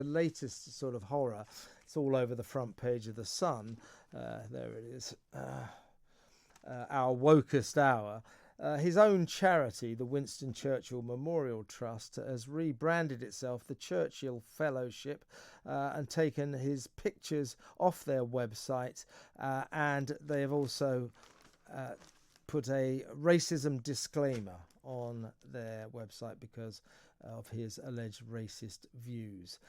The latest sort of horror, it's all over the front page of The Sun. There it is. Our wokest hour. His own charity, the Winston Churchill Memorial Trust, has rebranded itself the Churchill Fellowship and taken his pictures off their website, and they have also put a racism disclaimer on their website because of his alleged racist views.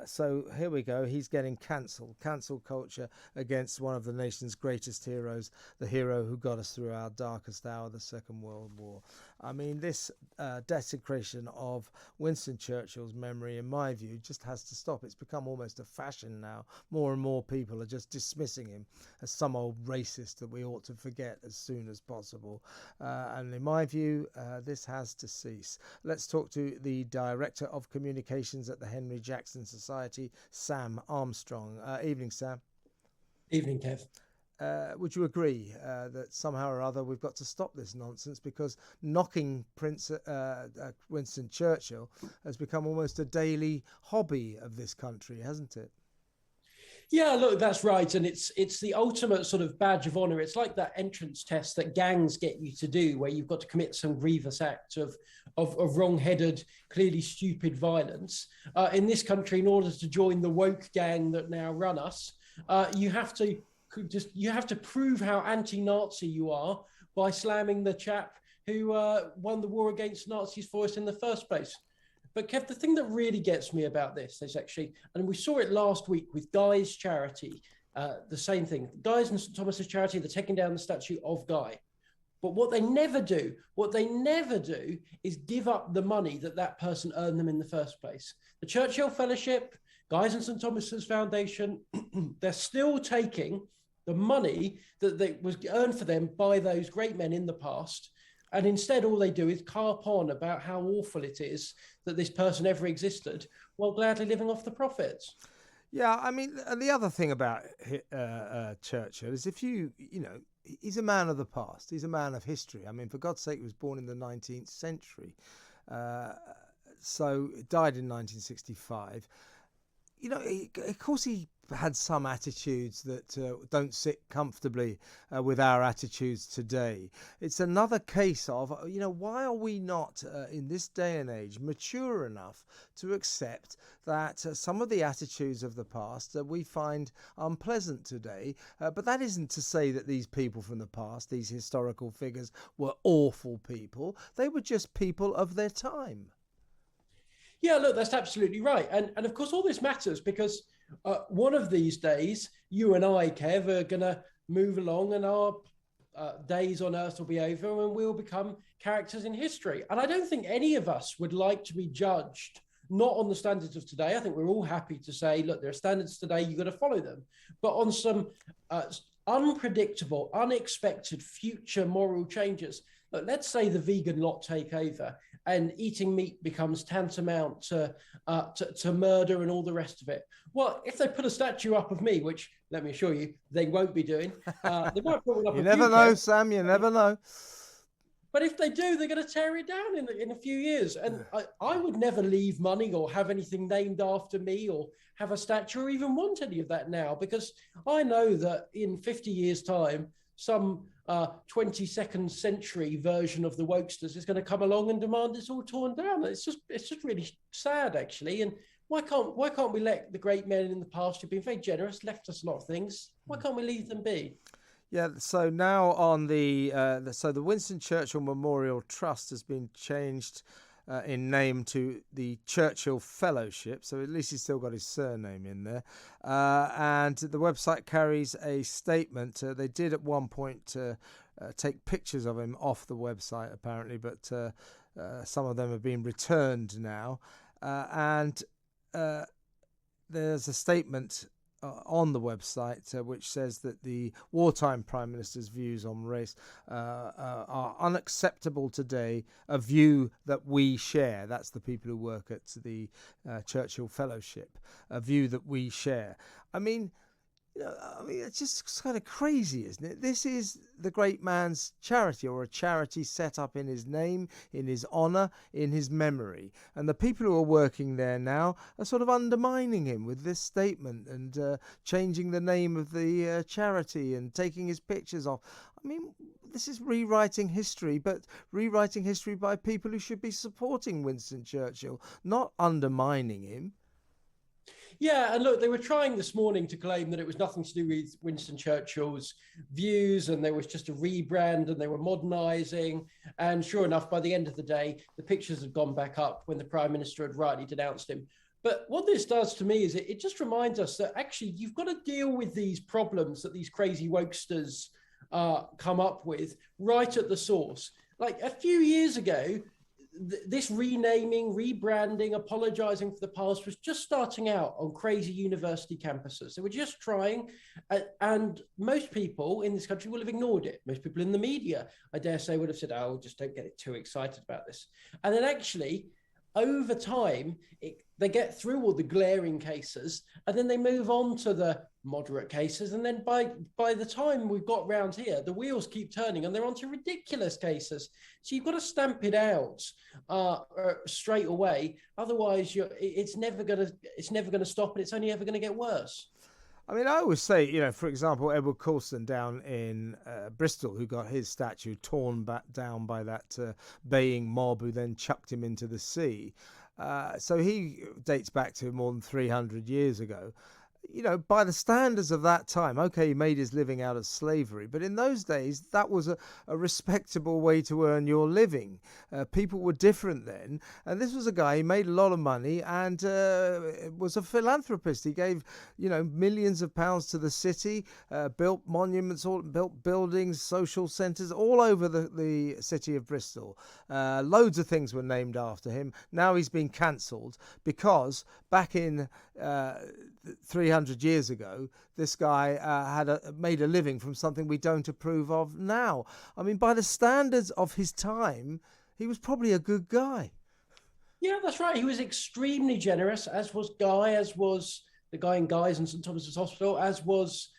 So here we go. He's getting cancelled. Cancel culture against one of the nation's greatest heroes, the hero who got us through our darkest hour, the Second World War. I mean, this desecration of Winston Churchill's memory, in my view, just has to stop. It's become almost a fashion now. More and more people are just dismissing him as some old racist that we ought to forget as soon as possible. And in my view, this has to cease. Let's talk to the Director of Communications at the Henry Jackson Society, Sam Armstrong. Evening, Sam. Evening, Kev. Would you agree that somehow or other we've got to stop this nonsense, because knocking Prince Winston Churchill has become almost a daily hobby of this country, hasn't it? Yeah, look, that's right. And it's the ultimate sort of badge of honor. It's like that entrance test that gangs get you to do, where you've got to commit some grievous act of wrong-headed, clearly stupid violence. In this country, in order to join the woke gang that now run us, you have to prove how anti-Nazi you are by slamming the chap who won the war against Nazis for us in the first place. But Kev, the thing that really gets me about this is actually, and we saw it last week with Guy's charity, the same thing. Guy's and St Thomas's charity, they're taking down the statue of Guy. But what they never do is give up the money that person earned them in the first place. The Churchill Fellowship, Guy's and St Thomas's Foundation, they're still taking the money that was earned for them by those great men in the past. And instead, all they do is carp on about how awful it is that this person ever existed, while gladly living off the profits. Yeah, I mean, the other thing about Churchill is he's a man of the past. He's a man of history. I mean, for God's sake, he was born in the 19th century. So died in 1965. Of course he had some attitudes that don't sit comfortably with our attitudes today. It's another case of, why are we not, in this day and age, mature enough to accept that some of the attitudes of the past we find unpleasant today? But that isn't to say that these people from the past, these historical figures, were awful people. They were just people of their time. Yeah, look, that's absolutely right. And of course, all this matters because one of these days, you and I, Kev, are going to move along and our days on Earth will be over and we'll become characters in history. And I don't think any of us would like to be judged not on the standards of today. I think we're all happy to say, look, there are standards today, you've got to follow them. But on some unpredictable, unexpected future moral changes. Look, let's say the vegan lot take over and eating meat becomes tantamount to murder and all the rest of it. Well, if they put a statue up of me, which let me assure you, they won't be doing, they might put one up. You never know, Sam. You never know. But if they do, they're going to tear it down in a few years. And I would never leave money or have anything named after me or have a statue or even want any of that now, because I know that in 50 years' time, some 22nd century version of the wokesters is going to come along and demand it's all torn down. It's just really sad, actually. And why can't we let the great men in the past who've been very generous, left us a lot of things? Why can't we leave them be? Yeah, so now on the Winston Churchill Memorial Trust has been changed in name to the Churchill Fellowship, so at least he's still got his surname in there. And the website carries a statement. They did at one point take pictures of him off the website, apparently, but some of them have been returned now. And there's a statement on the website which says that the wartime Prime Minister's views on race are unacceptable today, a view that we share. That's the people who work at the Churchill Fellowship, a view that we share. I mean, I mean, it's just kind of crazy, isn't it? This is the great man's charity, or a charity set up in his name, in his honour, in his memory. And the people who are working there now are sort of undermining him with this statement and changing the name of the charity and taking his pictures off. I mean, this is rewriting history, but rewriting history by people who should be supporting Winston Churchill, not undermining him. Yeah, and look, they were trying this morning to claim that it was nothing to do with Winston Churchill's views and there was just a rebrand and they were modernising. And sure enough, by the end of the day, the pictures had gone back up when the Prime Minister had rightly denounced him. But what this does to me is it just reminds us that actually you've got to deal with these problems that these crazy wokesters come up with right at the source. Like a few years ago, this renaming, rebranding, apologizing for the past was just starting out on crazy university campuses. They were just trying, and most people in this country will have ignored it. Most people in the media, I dare say, would have said, oh, just don't get too excited about this. And then actually, over time, they get through all the glaring cases, and then they move on to the moderate cases. And then by the time we've got round here, the wheels keep turning and they're onto ridiculous cases. So you've got to stamp it out straight away. Otherwise, it's never going to stop, and it's only ever going to get worse. I mean, I always say, for example, Edward Colston down in Bristol, who got his statue torn back down by that baying mob who then chucked him into the sea. So he dates back to more than 300 years ago. By the standards of that time, okay, he made his living out of slavery, but in those days, that was a respectable way to earn your living. People were different then, and this was a guy, he made a lot of money and was a philanthropist. He gave, millions of pounds to the city, built monuments, built buildings, social centres all over the city of Bristol. Loads of things were named after him. Now he's been cancelled because back in 300 years ago, this guy made a living from something we don't approve of now. I mean, by the standards of his time, he was probably a good guy. Yeah, that's right. He was extremely generous, as was Guy, as was the guy in Guy's and St Thomas's Hospital, as was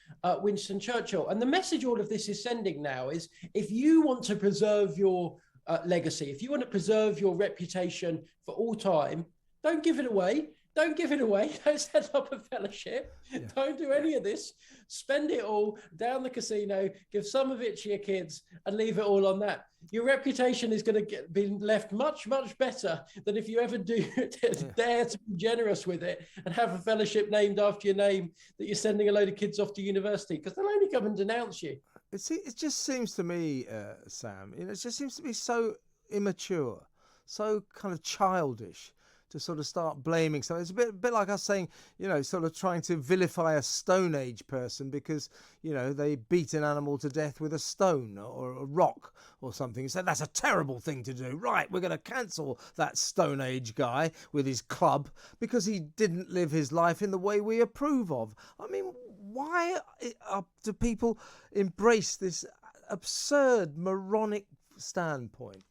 Winston Churchill. And the message all of this is sending now is, if you want to preserve your legacy, if you want to preserve your reputation for all time, don't give it away. Don't give it away. Don't set up a fellowship. Yeah. Don't do any of this. Spend it all down the casino. Give some of it to your kids and leave it all on that. Your reputation is going to be left much, much better than if you ever do dare to be generous with it and have a fellowship named after your name that you're sending a load of kids off to university, because they'll only come and denounce you. It just seems to me, Sam, it just seems to be so immature, so kind of childish, to sort of start blaming something. It's a bit like us saying, sort of trying to vilify a Stone Age person because, they beat an animal to death with a stone or a rock or something. So that's a terrible thing to do. Right, we're going to cancel that Stone Age guy with his club because he didn't live his life in the way we approve of. I mean, why do people embrace this absurd, moronic standpoint?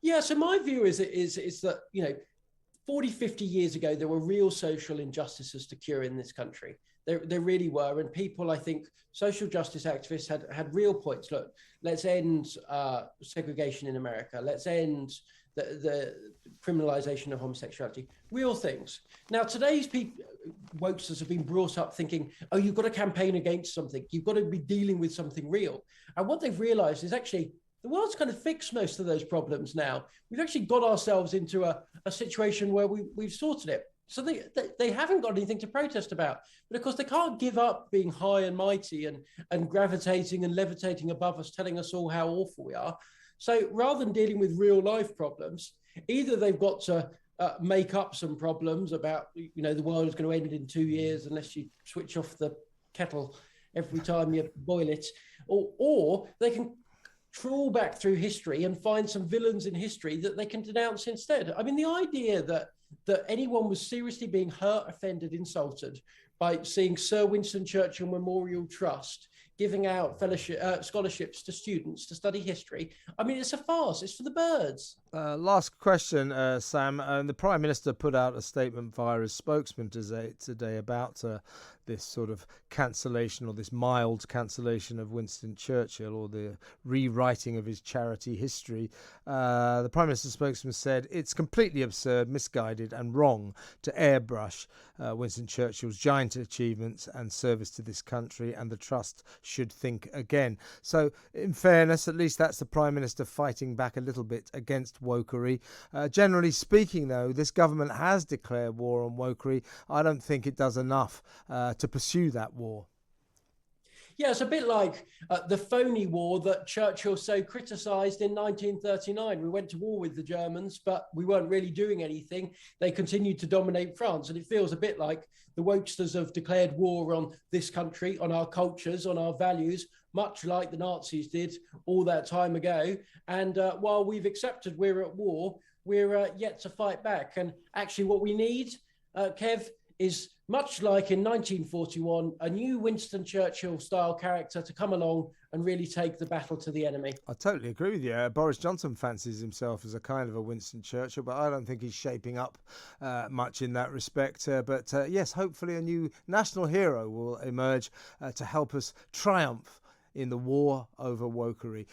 Yeah, so my view is that, 40, 50 years ago, there were real social injustices to cure in this country. There really were. And people, I think, social justice activists had real points. Look, let's end segregation in America. Let's end the criminalization of homosexuality. Real things. Now, today's wokesters have been brought up thinking, oh, you've got to campaign against something. You've got to be dealing with something real. And what they've realized is actually, the world's kind of fixed most of those problems now. We've actually got ourselves into a situation where we've sorted it. So they haven't got anything to protest about. But of course, they can't give up being high and mighty and gravitating and levitating above us, telling us all how awful we are. So rather than dealing with real life problems, either they've got to make up some problems about, the world is going to end in 2 years unless you switch off the kettle every time you boil it, or they can trawl back through history and find some villains in history that they can denounce instead. I mean, the idea that anyone was seriously being hurt, offended, insulted by seeing Sir Winston Churchill Memorial Trust giving out scholarships to students to study history, I mean, it's a farce. It's for the birds. Last question, Sam. The Prime Minister put out a statement via his spokesman today about this sort of cancellation, or this mild cancellation of Winston Churchill, or the rewriting of his charity history. The Prime Minister's spokesman said it's completely absurd, misguided and wrong to airbrush Winston Churchill's giant achievements and service to this country, and the Trust should think again. So, in fairness, at least that's the Prime Minister fighting back a little bit against wokery. Generally speaking, though, this government has declared war on wokery. I don't think it does enough to pursue that war. Yeah, it's a bit like the phony war that Churchill so criticised in 1939. We went to war with the Germans, but we weren't really doing anything. They continued to dominate France. And it feels a bit like the wokesters have declared war on this country, on our cultures, on our values, much like the Nazis did all that time ago. And while we've accepted we're at war, we're yet to fight back. And actually what we need, Kev, is much like in 1941, a new Winston Churchill style character to come along and really take the battle to the enemy. I totally agree with you. Boris Johnson fancies himself as a kind of a Winston Churchill, but I don't think he's shaping up much in that respect. But yes, hopefully a new national hero will emerge to help us triumph in the war over wokery.